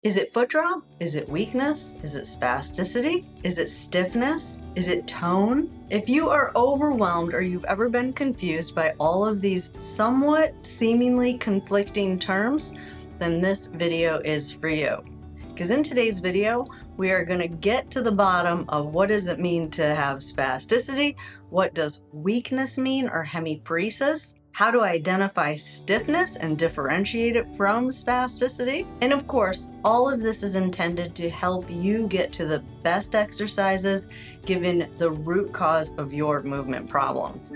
Is it foot drop? Is it weakness? Is it spasticity? Is it stiffness? Is it tone? If you are overwhelmed or you've ever been confused by all of these somewhat seemingly conflicting terms, then this video is for you. Because in today's video, we are going to get to the bottom of what does it mean to have spasticity, what does weakness mean or hemiparesis, how to identify stiffness and differentiate it from spasticity. And of course, all of this is intended to help you get to the best exercises given the root cause of your movement problems.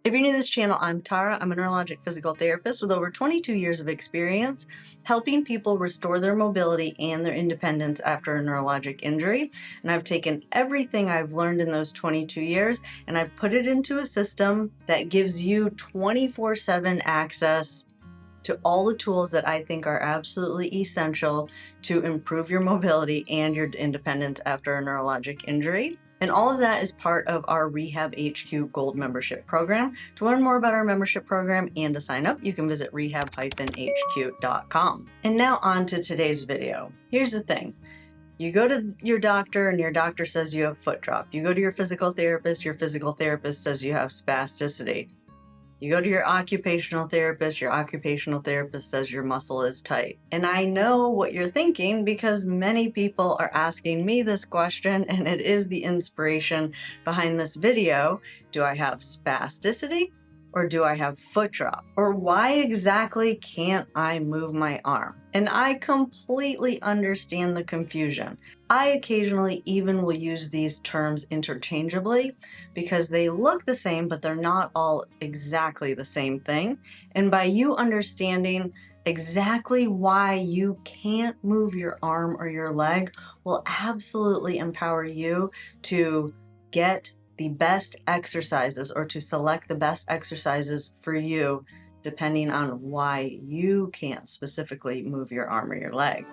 If you're new to this channel, I'm Tara. I'm a neurologic physical therapist with over 22 years of experience helping people restore their mobility and their independence after a neurologic injury. And I've taken everything I've learned in those 22 years and I've put it into a system that gives you 24/7 access to all the tools that I think are absolutely essential to improve your mobility and your independence after a neurologic injury. And all of that is part of our Rehab HQ Gold membership program. To learn more about our membership program and to sign up, you can visit rehab-hq.com. And now on to today's video. Here's the thing. You go to your doctor and your doctor says you have foot drop. You go to your physical therapist says you have spasticity. You go to your occupational therapist says your muscle is tight. And I know what you're thinking because many people are asking me this question and it is the inspiration behind this video. Do I have spasticity or do I have foot drop? Or why exactly can't I move my arm? And I completely understand the confusion. I occasionally even will use these terms interchangeably because they look the same, but they're not all exactly the same thing. And by you understanding exactly why you can't move your arm or your leg will absolutely empower you to get the best exercises or to select the best exercises for you depending on why you can't specifically move your arm or your leg.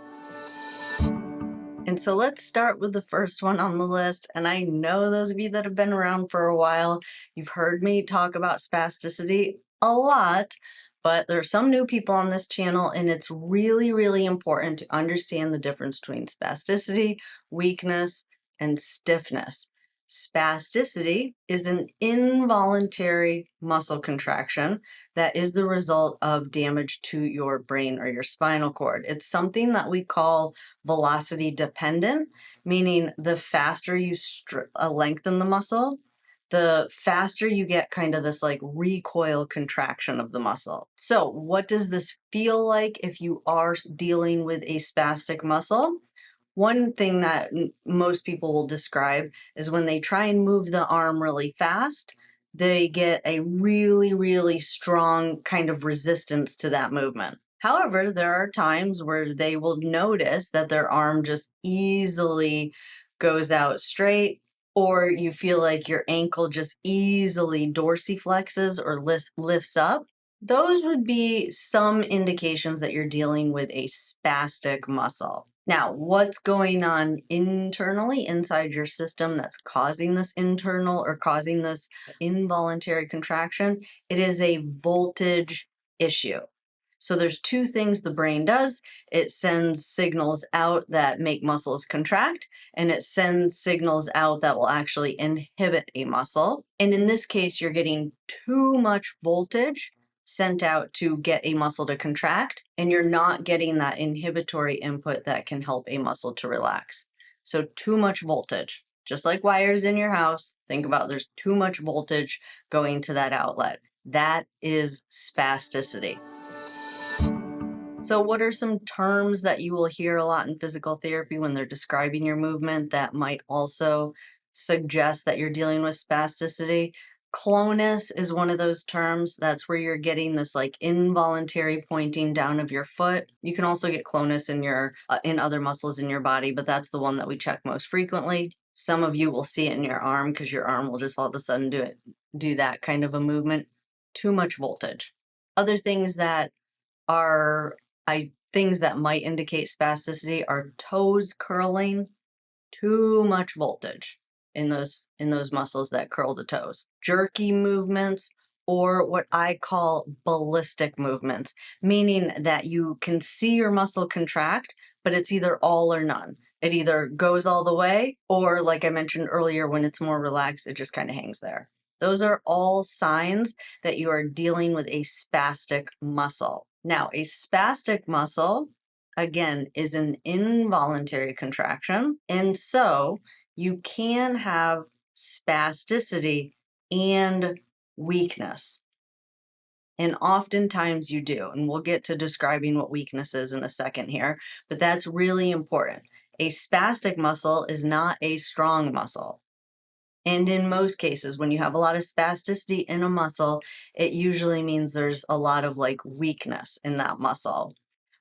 And so let's start with the first one on the list. And I know those of you that have been around for a while, you've heard me talk about spasticity a lot, but there are some new people on this channel and it's really, really important to understand the difference between spasticity, weakness, and stiffness. Spasticity is an involuntary muscle contraction that is the result of damage to your brain or your spinal cord. It's something that we call velocity dependent, meaning the faster you lengthen the muscle, the faster you get kind of this like recoil contraction of the muscle. So what does this feel like if you are dealing with a spastic muscle? One thing that most people will describe is when they try and move the arm really fast, they get a really, really strong kind of resistance to that movement. However, there are times where they will notice that their arm just easily goes out straight, or you feel like your ankle just easily dorsiflexes or lifts up. Those would be some indications that you're dealing with a spastic muscle. Now, what's going on internally inside your system that's causing this involuntary contraction? It is a voltage issue. So there's two things the brain does. It sends signals out that make muscles contract, and it sends signals out that will actually inhibit a muscle. And in this case, you're getting too much voltage sent out to get a muscle to contract, and you're not getting that inhibitory input that can help a muscle to relax. So too much voltage, just like wires in your house, think about there's too much voltage going to that outlet. That is spasticity. So what are some terms that you will hear a lot in physical therapy when they're describing your movement that might also suggest that you're dealing with spasticity? Clonus is one of those terms. That's where you're getting this like involuntary pointing down of your foot. You can also get clonus in other muscles in your body, but that's the one that we check most frequently. Some of you will see it in your arm because your arm will just all of a sudden do that kind of a movement. Too much voltage. Other things that things that might indicate spasticity are toes curling. Too much voltage in those muscles that curl the toes. Jerky movements, or what I call ballistic movements, meaning that you can see your muscle contract, but it's either all or none. It either goes all the way, or like I mentioned earlier, when it's more relaxed, it just kind of hangs there. Those are all signs that you are dealing with a spastic muscle. Now, a spastic muscle, again, is an involuntary contraction. And so you can have spasticity and weakness. And oftentimes you do. And we'll get to describing what weakness is in a second here, but that's really important. A spastic muscle is not a strong muscle. And in most cases, when you have a lot of spasticity in a muscle, it usually means there's a lot of like weakness in that muscle.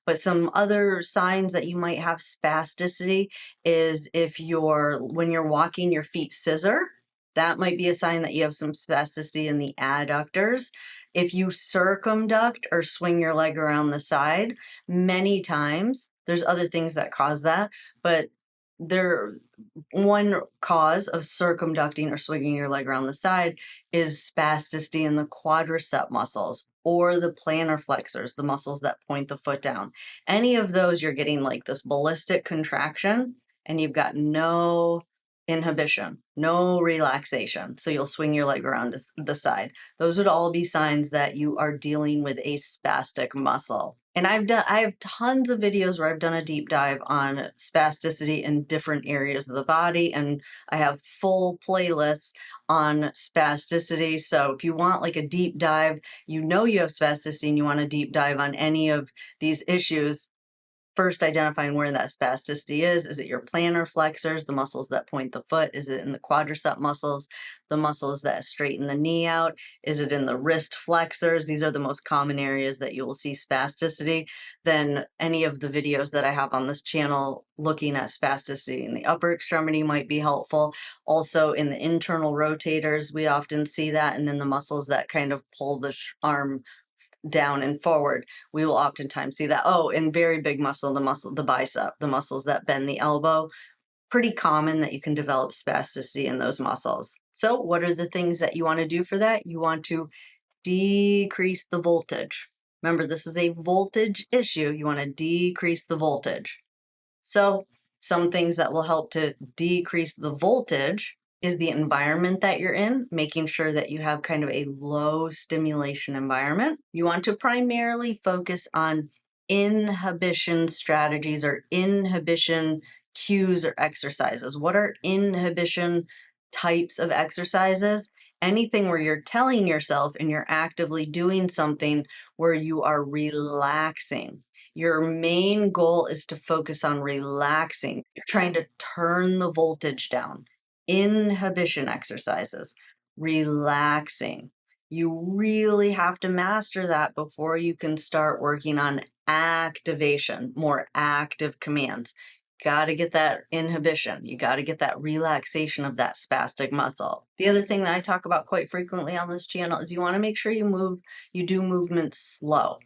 But some other signs that you might have spasticity is if when you're walking, your feet scissor. That might be a sign that you have some spasticity in the adductors. If you circumduct or swing your leg around the side, many times, there's other things that cause that, but one cause of circumducting or swinging your leg around the side is spasticity in the quadricep muscles or the plantar flexors, the muscles that point the foot down. Any of those, you're getting like this ballistic contraction and you've got no inhibition, no relaxation. So you'll swing your leg around to the side. Those would all be signs that you are dealing with a spastic muscle. And I have tons of videos where I've done a deep dive on spasticity in different areas of the body, and I have full playlists on spasticity. So if you want like a deep dive, you know you have spasticity and you want a deep dive on any of these issues, first identifying where that spasticity is it your plantar flexors, the muscles that point the foot? Is it in the quadricep muscles, the muscles that straighten the knee out? Is it in the wrist flexors? These are the most common areas that you will see spasticity. Then any of the videos that I have on this channel looking at spasticity in the upper extremity might be helpful. Also in the internal rotators, we often see that, and in the muscles that kind of pull the arm down and forward, we will oftentimes see that. Oh, and very big muscle, the bicep, the muscles that bend the elbow, pretty common that you can develop spasticity in those muscles. So what are the things that you want to do for that? You want to decrease the voltage. Remember, this is a voltage issue. You want to decrease the voltage. So some things that will help to decrease the voltage is the environment that you're in, making sure that you have kind of a low stimulation environment. You want to primarily focus on inhibition strategies or inhibition cues or exercises. What are inhibition types of exercises? Anything where you're telling yourself and you're actively doing something where you are relaxing. Your main goal is to focus on relaxing. You're trying to turn the voltage down. Inhibition exercises, relaxing. You really have to master that before you can start working on activation, more active commands. Got to get that inhibition. You got to get that relaxation of that spastic muscle. The other thing that I talk about quite frequently on this channel is you want to make sure you do movements slow.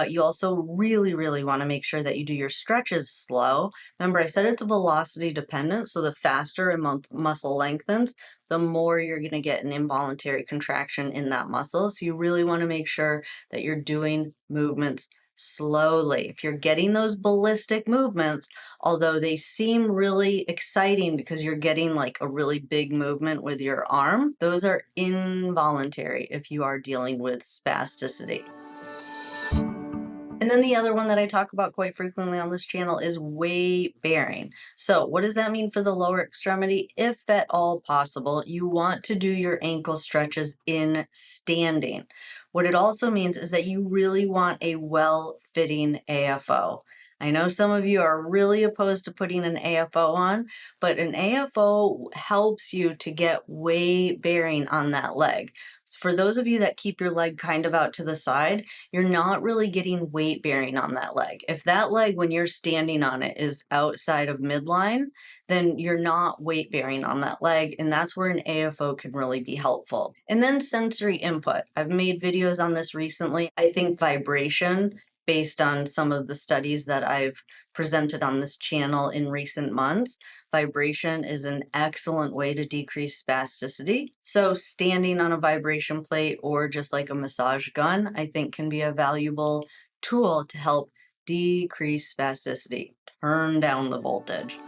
You also really, really want to make sure that you do your stretches slow. Remember, I said it's velocity dependent, so the faster a muscle lengthens, the more you're going to get an involuntary contraction in that muscle. So you really want to make sure that you're doing movements slowly. If you're getting those ballistic movements, although they seem really exciting because you're getting like a really big movement with your arm, those are involuntary if you are dealing with spasticity. And then the other one that I talk about quite frequently on this channel is weight bearing. So what does that mean for the lower extremity? If at all possible, you want to do your ankle stretches in standing. What it also means is that you really want a well-fitting AFO. I know some of you are really opposed to putting an AFO on, but an AFO helps you to get weight bearing on that leg. For those of you that keep your leg kind of out to the side, you're not really getting weight bearing on that leg. If that leg, when you're standing on it, is outside of midline, then you're not weight bearing on that leg, and that's where an AFO can really be helpful. And then sensory input. I've made videos on this recently. I think vibration based on some of the studies that I've presented on this channel in recent months, vibration is an excellent way to decrease spasticity. So standing on a vibration plate or just like a massage gun, I think can be a valuable tool to help decrease spasticity, turn down the voltage.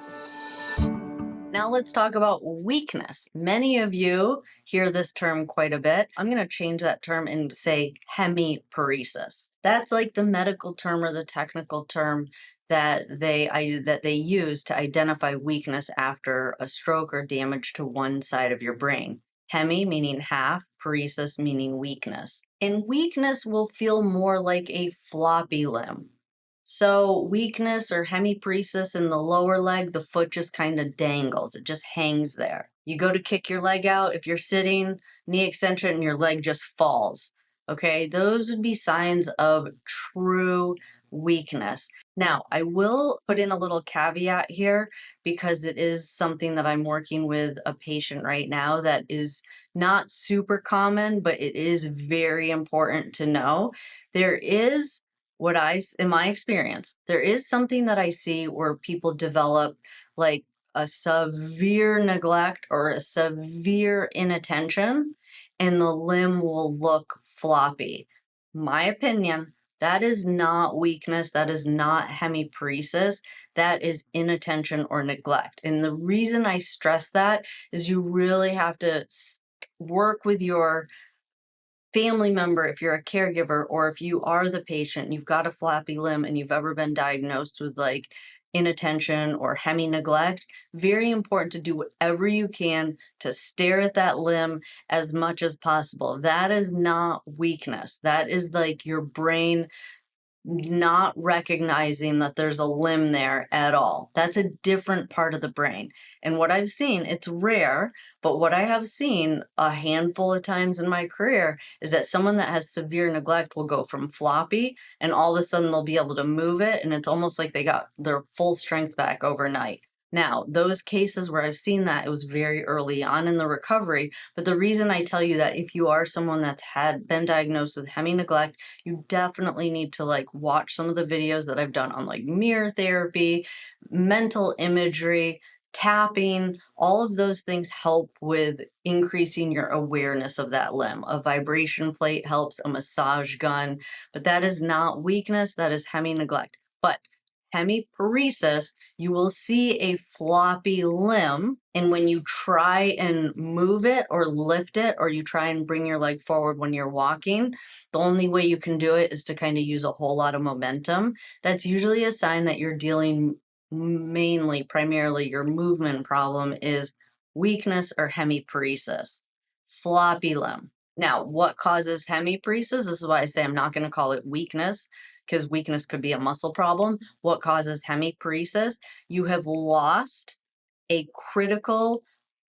Now let's talk about weakness. Many of you hear this term quite a bit. I'm going to change that term and say hemiparesis. That's like the medical term or the technical term that they use to identify weakness after a stroke or damage to one side of your brain. Hemi meaning half, paresis meaning weakness. And weakness will feel more like a floppy limb. So weakness or hemiparesis in the lower leg, the foot just kind of dangles. It just hangs there. You go to kick your leg out. If you're sitting, knee extension, and your leg just falls. Okay, those would be signs of true weakness. Now, I will put in a little caveat here because it is something that I'm working with a patient right now that is not super common, but it is very important to know. There is in my experience, there is something that I see where people develop like a severe neglect or a severe inattention, and the limb will look floppy. My opinion, that is not weakness. That is not hemiparesis. That is inattention or neglect. And the reason I stress that is you really have to work with your family member, if you're a caregiver, or if you are the patient, you've got a flappy limb and you've ever been diagnosed with like inattention or hemi neglect, very important to do whatever you can to stare at that limb as much as possible. That is not weakness. That is like your brain not recognizing that there's a limb there at all. That's a different part of the brain. And what I've seen, it's rare, but what I have seen a handful of times in my career is that someone that has severe neglect will go from floppy and all of a sudden they'll be able to move it. And it's almost like they got their full strength back overnight. Now, those cases where I've seen that, it was very early on in the recovery. But the reason I tell you that if you are someone that's been diagnosed with hemi neglect, you definitely need to like watch some of the videos that I've done on like mirror therapy, mental imagery, tapping. All of those things help with increasing your awareness of that limb. A vibration plate helps, a massage gun, but that is not weakness, that is hemi neglect. But hemiparesis, you will see a floppy limb, and when you try and move it or lift it, or you try and bring your leg forward when you're walking, the only way you can do it is to kind of use a whole lot of momentum. That's usually a sign that you're dealing primarily your movement problem is weakness or hemiparesis. Floppy limb. Now, what causes hemiparesis? This is why I say I'm not going to call it weakness, because weakness could be a muscle problem. What causes hemiparesis? You have lost a critical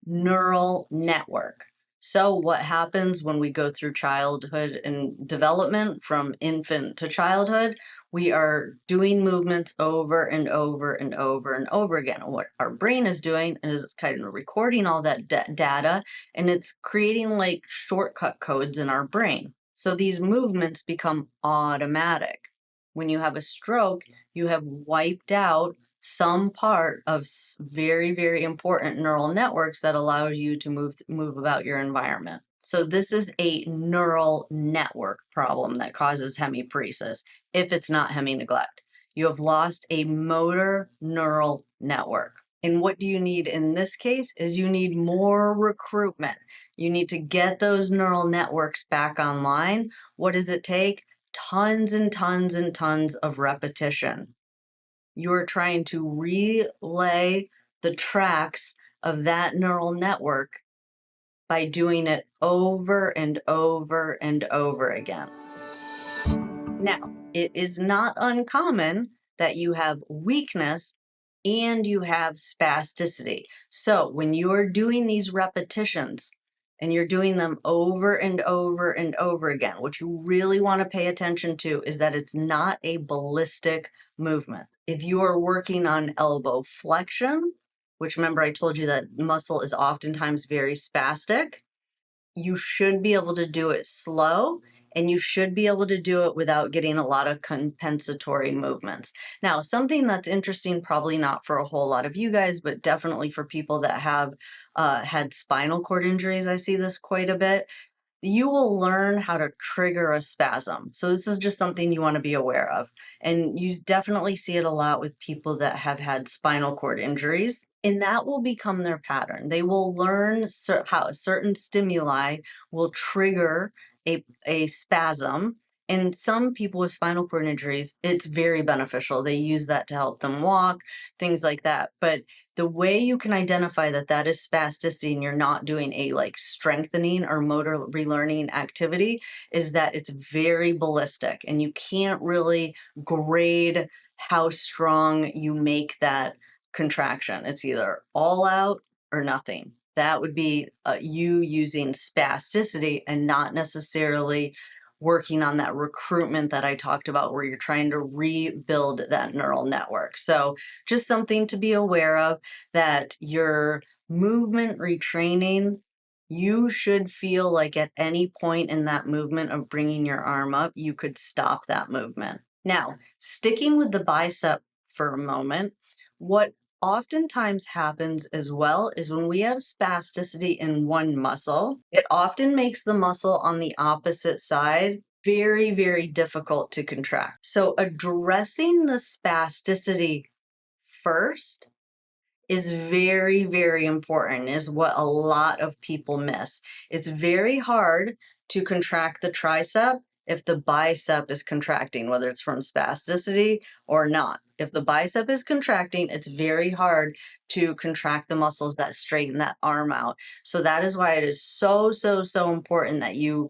neural network. So what happens when we go through childhood and development from infant to childhood? We are doing movements over and over and over and over again. What our brain is doing is it's kind of recording all that data, and it's creating like shortcut codes in our brain. So these movements become automatic. When you have a stroke, you have wiped out some part of very, very important neural networks that allows you to move about your environment. So this is a neural network problem that causes hemiparesis if it's not hemi neglect. You have lost a motor neural network. And what do you need in this case is you need more recruitment. You need to get those neural networks back online. What does it take? Tons and tons and tons of repetition. You're trying to relay the tracks of that neural network by doing it over and over and over again. Now, it is not uncommon that you have weakness and you have spasticity. So when you're doing these repetitions and you're doing them over and over and over again, what you really want to pay attention to is that it's not a ballistic movement. If you are working on elbow flexion, which remember I told you that muscle is oftentimes very spastic, you should be able to do it slow and you should be able to do it without getting a lot of compensatory movements. Now, something that's interesting, probably not for a whole lot of you guys, but definitely for people that have had spinal cord injuries, I see this quite a bit. You will learn how to trigger a spasm. So this is just something you want to be aware of. And you definitely see it a lot with people that have had spinal cord injuries, and that will become their pattern. They will learn how certain stimuli will trigger a spasm. And some people with spinal cord injuries, it's very beneficial. They use that to help them walk, things like that. But the way you can identify that that is spasticity and you're not doing a like strengthening or motor relearning activity is that it's very ballistic, and you can't really grade how strong you make that contraction. It's either all out or nothing. That would be you using spasticity and not necessarily working on that recruitment that I talked about, where you're trying to rebuild that neural network. So just something to be aware of, that your movement retraining, you should feel like at any point in that movement of bringing your arm up, you could stop that movement. Now, sticking with the bicep for a moment, what oftentimes happens as well is when we have spasticity in one muscle, it often makes the muscle on the opposite side very, very difficult to contract. So addressing the spasticity first is very, very important, is what a lot of people miss. It's very hard to contract the tricep if the bicep is contracting, whether it's from spasticity or not. If the bicep is contracting, it's very hard to contract the muscles that straighten that arm out. So that is why it is so, so, so important that you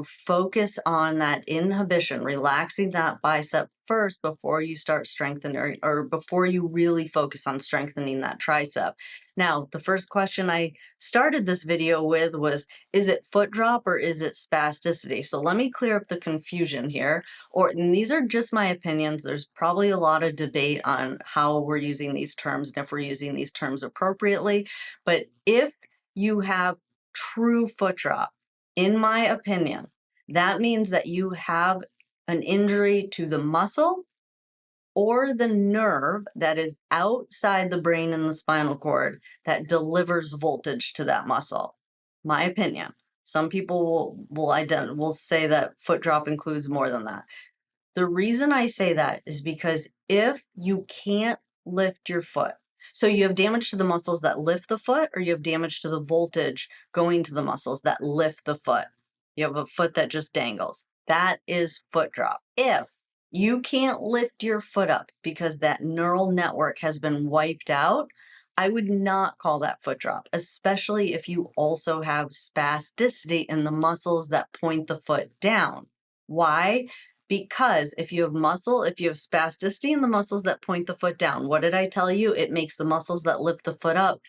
focus on that inhibition, relaxing that bicep first before you start strengthening, or before you really focus on strengthening that tricep. Now, the first question I started this video with was, is it foot drop or is it spasticity? So let me clear up the confusion here. And these are just my opinions. There's probably a lot of debate on how we're using these terms and if we're using these terms appropriately. But if you have true foot drop, in my opinion, that means that you have an injury to the muscle or the nerve that is outside the brain and the spinal cord that voltage to that muscle. My opinion. Some people will say that foot drop includes more than that. The reason I say that is because if you can't lift your foot, so you have damage to the muscles that lift the foot, or you have damage to the voltage going to the muscles that lift the foot. You have a foot that just dangles. That is foot drop. If you can't lift your foot up because that neural network has been wiped out, I would not call that foot drop, especially if you also have spasticity in the muscles that point the foot down. Why? Because if you have spasticity in the muscles that point the foot down, what did I tell you? It makes the muscles that lift the foot up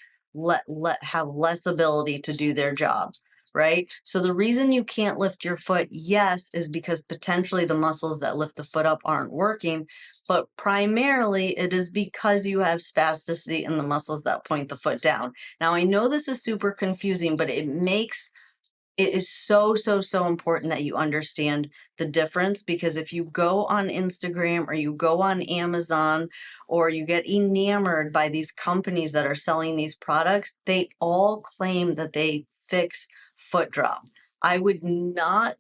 have less ability to do their job, right? So the reason you can't lift your foot, yes, is because potentially the muscles that lift the foot up aren't working, but primarily it is because you have spasticity in the muscles that point the foot down. Now, I know this is super confusing, but it is so, so, so important that you understand the difference, because if you go on Instagram or you go on Amazon or you get enamored by these companies that are selling these products, they all claim that they fix foot drop. I would not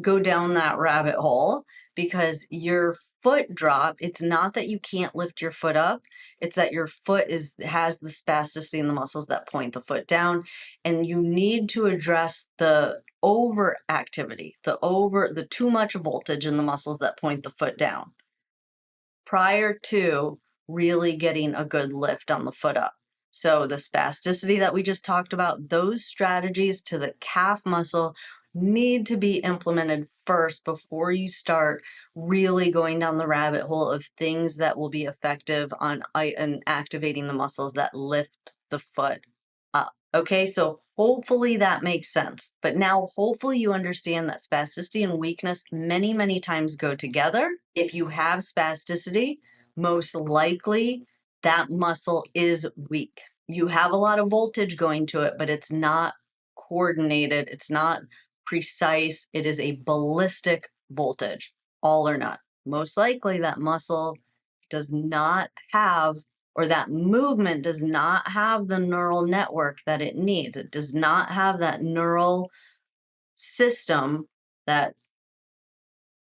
go down that rabbit hole, because your foot drop, it's not that you can't lift your foot up, it's that your foot has the spasticity in the muscles that point the foot down, and you need to address the overactivity, the too much voltage in the muscles that point the foot down prior to really getting a good lift on the foot up. So the spasticity that we just talked about, those strategies to the calf muscle need to be implemented first before you start really going down the rabbit hole of things that will be effective on activating the muscles that lift the foot up. Okay, so hopefully that makes sense. But now hopefully you understand that spasticity and weakness many, many times go together. If you have spasticity, most likely that muscle is weak. You have a lot of voltage going to it, but it's not coordinated. It's not precise. It is a ballistic voltage, all or none. Most likely that muscle does not have, or that movement does not have the neural network that it needs. It does not have that neural system that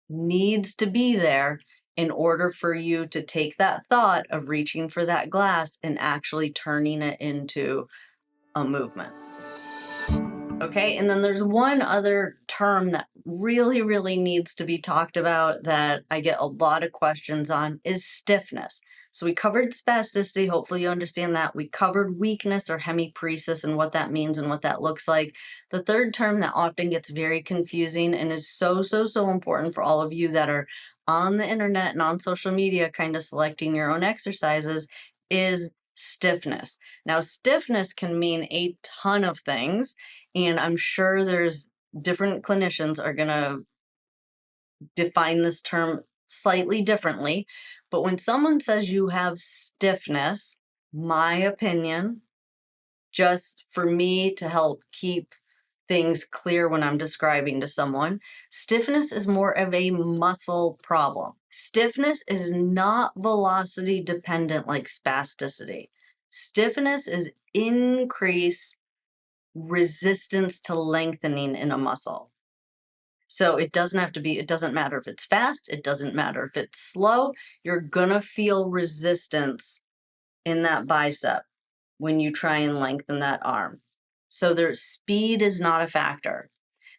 needs to be there in order for you to take that thought of reaching for that glass and actually turning it into a movement. Okay, and then there's one other term that really, really needs to be talked about that I get a lot of questions on is stiffness. So we covered spasticity, hopefully you understand that. We covered weakness or hemiparesis and what that means and what that looks like. The third term that often gets very confusing and is so, so, so important for all of you that are on the internet and on social media kind of selecting your own exercises is stiffness. Now, stiffness can mean a ton of things. And I'm sure there's different clinicians are going to define this term slightly differently. But when someone says you have stiffness, my opinion, just for me to help keep things clear when I'm describing to someone, stiffness is more of a muscle problem. Stiffness is not velocity dependent like spasticity. Stiffness is increased resistance to lengthening in a muscle. So it doesn't have to be, it doesn't matter if it's fast, it doesn't matter if it's slow, you're gonna feel resistance in that bicep when you try and lengthen that arm. So their speed is not a factor.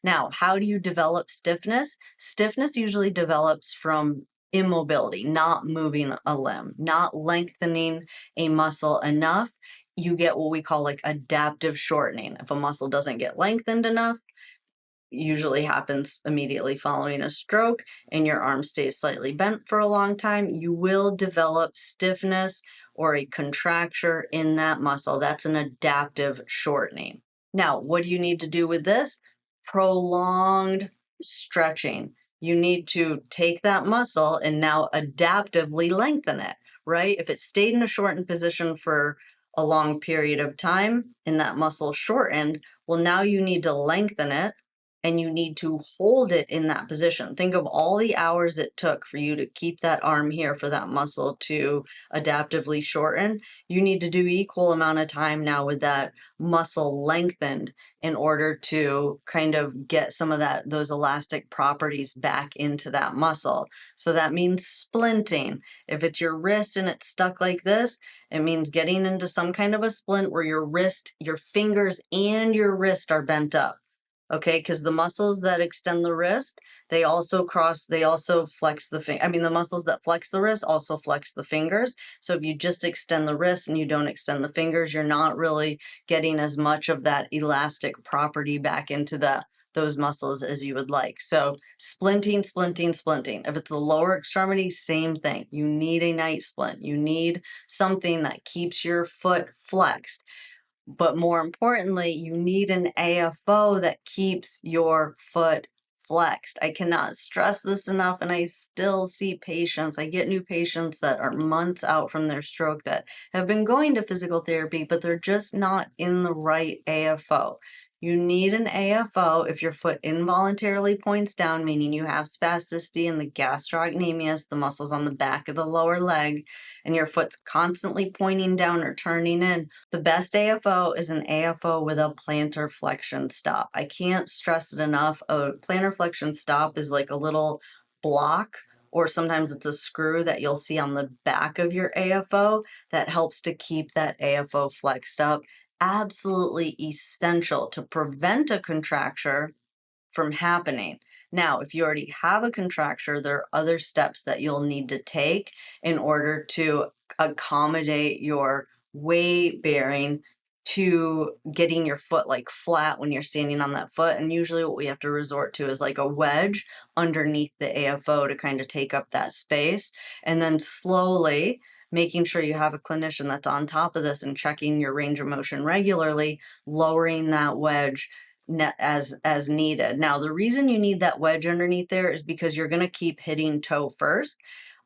Now, how do you develop stiffness? Stiffness usually develops from immobility, not moving a limb, not lengthening a muscle enough. You get what we call like adaptive shortening. If a muscle doesn't get lengthened enough, usually happens immediately following a stroke, and your arm stays slightly bent for a long time, you will develop stiffness or a contracture in that muscle. That's an adaptive shortening. Now, what do you need to do with this? Prolonged stretching. You need to take that muscle and now adaptively lengthen it, right? If it stayed in a shortened position for a long period of time and that muscle shortened, well, now you need to lengthen it and you need to hold it in that position. Think of all the hours it took for you to keep that arm here for that muscle to adaptively shorten. You need to do equal amount of time now with that muscle lengthened in order to kind of get some of those elastic properties back into that muscle. So that means splinting. If it's your wrist and it's stuck like this, it means getting into some kind of a splint where your wrist, your fingers and your wrist are bent up. Okay, because the muscles that extend the wrist, they also flex the the muscles that flex the wrist also flex the fingers. So if you just extend the wrist and you don't extend the fingers, you're not really getting as much of that elastic property back into those muscles as you would like. So splinting. If it's the lower extremity, same thing. You need a night splint. You need something that keeps your foot flexed. But more importantly, you need an AFO that keeps your foot flexed. I cannot stress this enough, and I still see patients. I get new patients that are months out from their stroke that have been going to physical therapy, but they're just not in the right AFO. You need an AFO if your foot involuntarily points down, meaning you have spasticity in the gastrocnemius, the muscles on the back of the lower leg, and your foot's constantly pointing down or turning in. The best AFO is an AFO with a plantar flexion stop. I can't stress it enough. A plantar flexion stop is like a little block, or sometimes it's a screw that you'll see on the back of your AFO that helps to keep that AFO flexed up. Absolutely essential to prevent a contracture from happening. Now, if you already have a contracture, there are other steps that you'll need to take in order to accommodate your weight bearing to getting your foot like flat when you're standing on that foot. And usually what we have to resort to is like a wedge underneath the AFO to kind of take up that space. And then slowly making sure you have a clinician that's on top of this and checking your range of motion regularly, lowering that wedge as needed. Now, the reason you need that wedge underneath there is because you're going to keep hitting toe first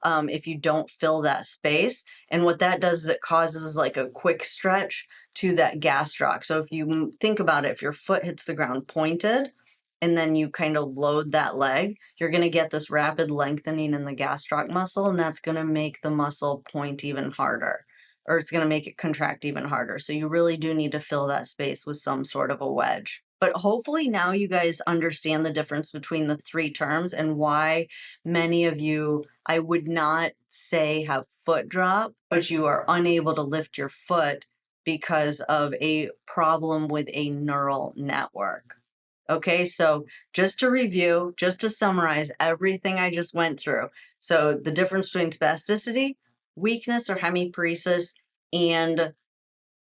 if you don't fill that space. And what that does is it causes like a quick stretch to that gastroc. So if you think about it, if your foot hits the ground pointed, and then you kind of load that leg, you're going to get this rapid lengthening in the gastroc muscle, and that's going to make the muscle point even harder, or it's going to make it contract even harder. So you really do need to fill that space with some sort of a wedge. But hopefully now you guys understand the difference between the three terms and why many of you, I would not say have foot drop, but you are unable to lift your foot because of a problem with a neural network. Okay, so just to review, just to summarize everything I just went through. So the difference between spasticity, weakness or hemiparesis, and a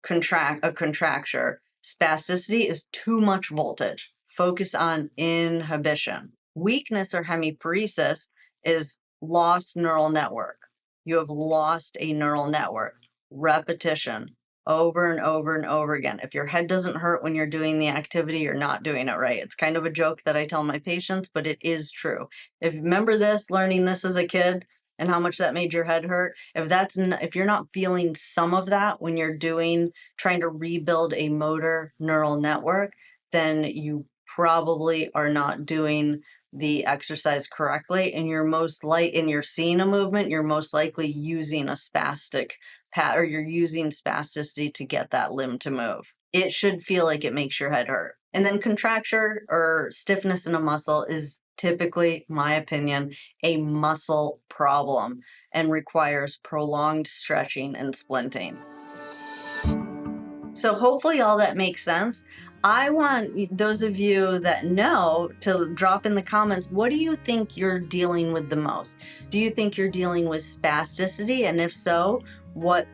contracture. Spasticity is too much voltage. Focus on inhibition. Weakness or hemiparesis is lost neural network. You have lost a neural network. Repetition over and over and over again. If your head doesn't hurt when you're doing the activity, you're not doing it right. It's kind of a joke that I tell my patients, but it is true. If you remember this, learning this as a kid, and how much that made your head hurt, if you're not feeling some of that when you're trying to rebuild a motor neural network, then you probably are not doing the exercise correctly, and you're seeing a movement, you're most likely using a spastic or you're using spasticity to get that limb to move. It should feel like it makes your head hurt. And then contracture or stiffness in a muscle is typically, my opinion, a muscle problem and requires prolonged stretching and splinting. So hopefully all that makes sense. I want those of you that know to drop in the comments, what do you think you're dealing with the most? Do you think you're dealing with spasticity? And if so, what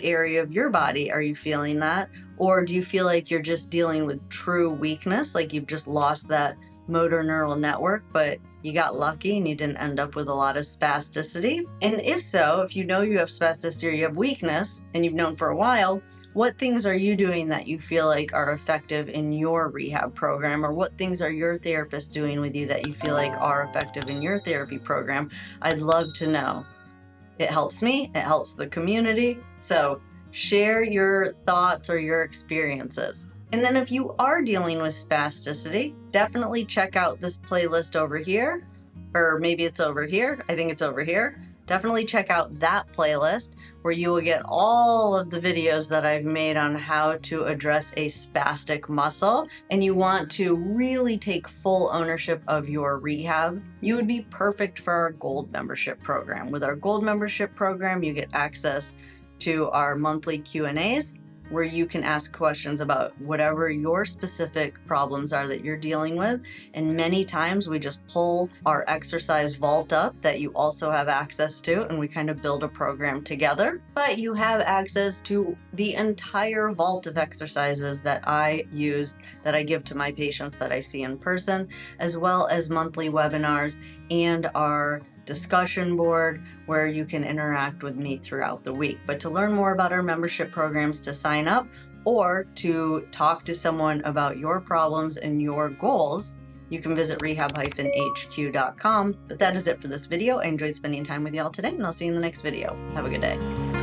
area of your body are you feeling that? Or do you feel like you're just dealing with true weakness, like you've just lost that motor neural network, but you got lucky and you didn't end up with a lot of spasticity? And if so, if you know you have spasticity or you have weakness and you've known for a while, what things are you doing that you feel like are effective in your rehab program? Or what things are your therapist doing with you that you feel like are effective in your therapy program? I'd love to know. It helps me, it helps the community. So share your thoughts or your experiences. And then if you are dealing with spasticity, definitely check out this playlist over here, or maybe it's over here. I think it's over here. Definitely check out that playlist where you will get all of the videos that I've made on how to address a spastic muscle, and you want to really take full ownership of your rehab. You would be perfect for our gold membership program. With our gold membership program, you get access to our monthly Q&As where you can ask questions about whatever your specific problems are that you're dealing with. And many times we just pull our exercise vault up that you also have access to, and we kind of build a program together. But you have access to the entire vault of exercises that I use, that I give to my patients that I see in person, as well as monthly webinars and our discussion board where you can interact with me throughout the week. But to learn more about our membership programs, to sign up or to talk to someone about your problems and your goals, you can visit rehab-hq.com. But that is it for this video. I enjoyed spending time with y'all today, and I'll see you in the next video. Have a good day.